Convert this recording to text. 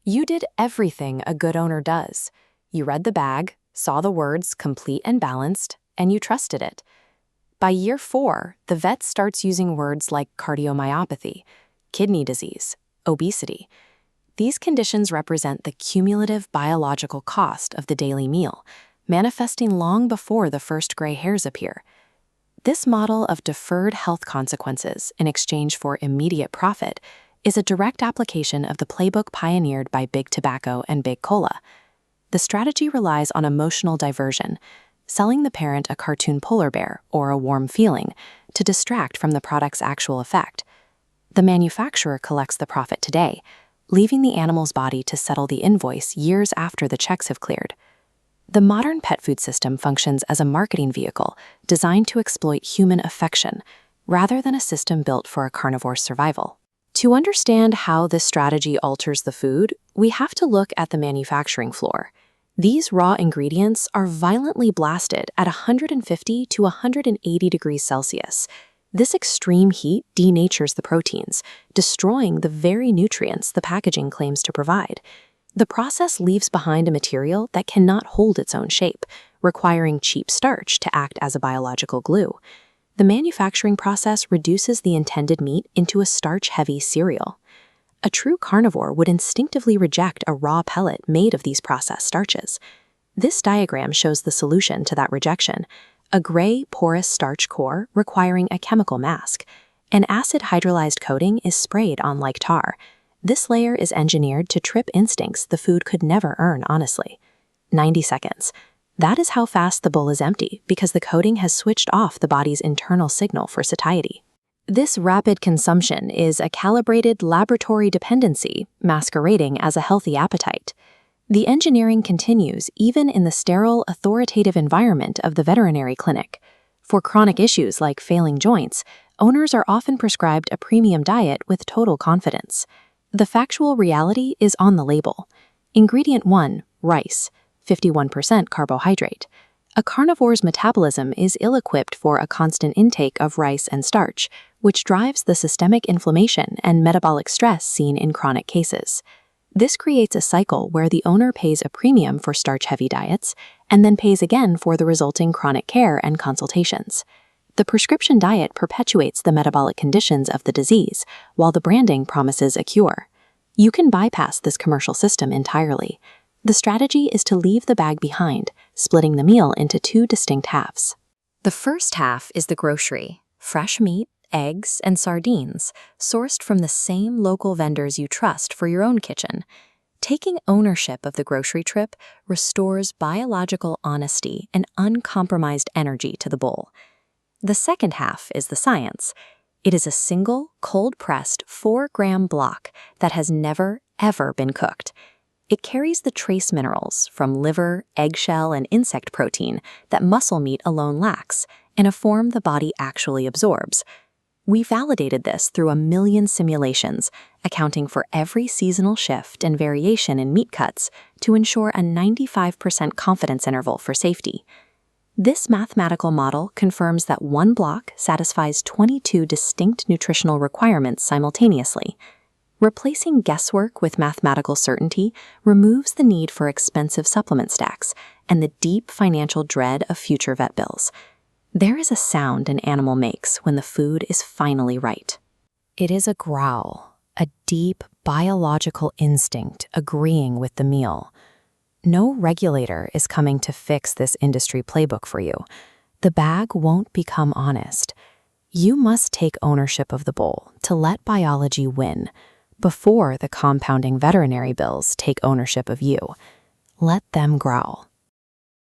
You did everything a good owner does. You read the bag, saw the words complete and balanced, and you trusted it. By year 4, the vet starts using words like cardiomyopathy, kidney disease, obesity. These conditions represent the cumulative biological cost of the daily meal, manifesting long before the first gray hairs appear. This model of deferred health consequences in exchange for immediate profit is a direct application of the playbook pioneered by Big Tobacco and Big Cola. The strategy relies on emotional diversion, selling the parent a cartoon polar bear or a warm feeling to distract from the product's actual effect. The manufacturer collects the profit today, leaving the animal's body to settle the invoice years after the checks have cleared. The modern pet food system functions as a marketing vehicle designed to exploit human affection, rather than a system built for a carnivore's survival. To understand how this strategy alters the food, we have to look at the manufacturing floor. These raw ingredients are violently blasted at 150 to 180 degrees Celsius. This extreme heat denatures the proteins, destroying the very nutrients the packaging claims to provide. The process leaves behind a material that cannot hold its own shape, requiring cheap starch to act as a biological glue. The manufacturing process reduces the intended meat into a starch-heavy cereal. A true carnivore would instinctively reject a raw pellet made of these processed starches. This diagram shows the solution to that rejection: a gray, porous starch core requiring a chemical mask. An acid hydrolyzed coating is sprayed on like tar. This layer is engineered to trip instincts the food could never earn honestly. 90 seconds. That is how fast the bowl is empty, because the coating has switched off the body's internal signal for satiety. This rapid consumption is a calibrated laboratory dependency masquerading as a healthy appetite. The engineering continues even in the sterile, authoritative environment of the veterinary clinic. For chronic issues like failing joints, owners are often prescribed a premium diet with total confidence. The factual reality is on the label. Ingredient 1, rice, 51% carbohydrate. A carnivore's metabolism is ill-equipped for a constant intake of rice and starch, which drives the systemic inflammation and metabolic stress seen in chronic cases. This creates a cycle where the owner pays a premium for starch-heavy diets and then pays again for the resulting chronic care and consultations. The prescription diet perpetuates the metabolic conditions of the disease, while the branding promises a cure. You can bypass this commercial system entirely. The strategy is to leave the bag behind, splitting the meal into 2 distinct halves. The first half is the grocery: fresh meat, eggs, and sardines, sourced from the same local vendors you trust for your own kitchen. Taking ownership of the grocery trip restores biological honesty and uncompromised energy to the bowl. The second half is the science. It is a single, cold-pressed 4-gram block that has never, ever been cooked. It carries the trace minerals from liver, eggshell, and insect protein that muscle meat alone lacks, in a form the body actually absorbs. We validated this through 1 million simulations, accounting for every seasonal shift and variation in meat cuts to ensure a 95% confidence interval for safety. This mathematical model confirms that 1 block satisfies 22 distinct nutritional requirements simultaneously. Replacing guesswork with mathematical certainty removes the need for expensive supplement stacks and the deep financial dread of future vet bills. There is a sound an animal makes when the food is finally right. It is a growl, a deep biological instinct agreeing with the meal. No regulator is coming to fix this industry playbook for you. The bag won't become honest. You must take ownership of the bowl to let biology win, before the compounding veterinary bills take ownership of you. Let them growl.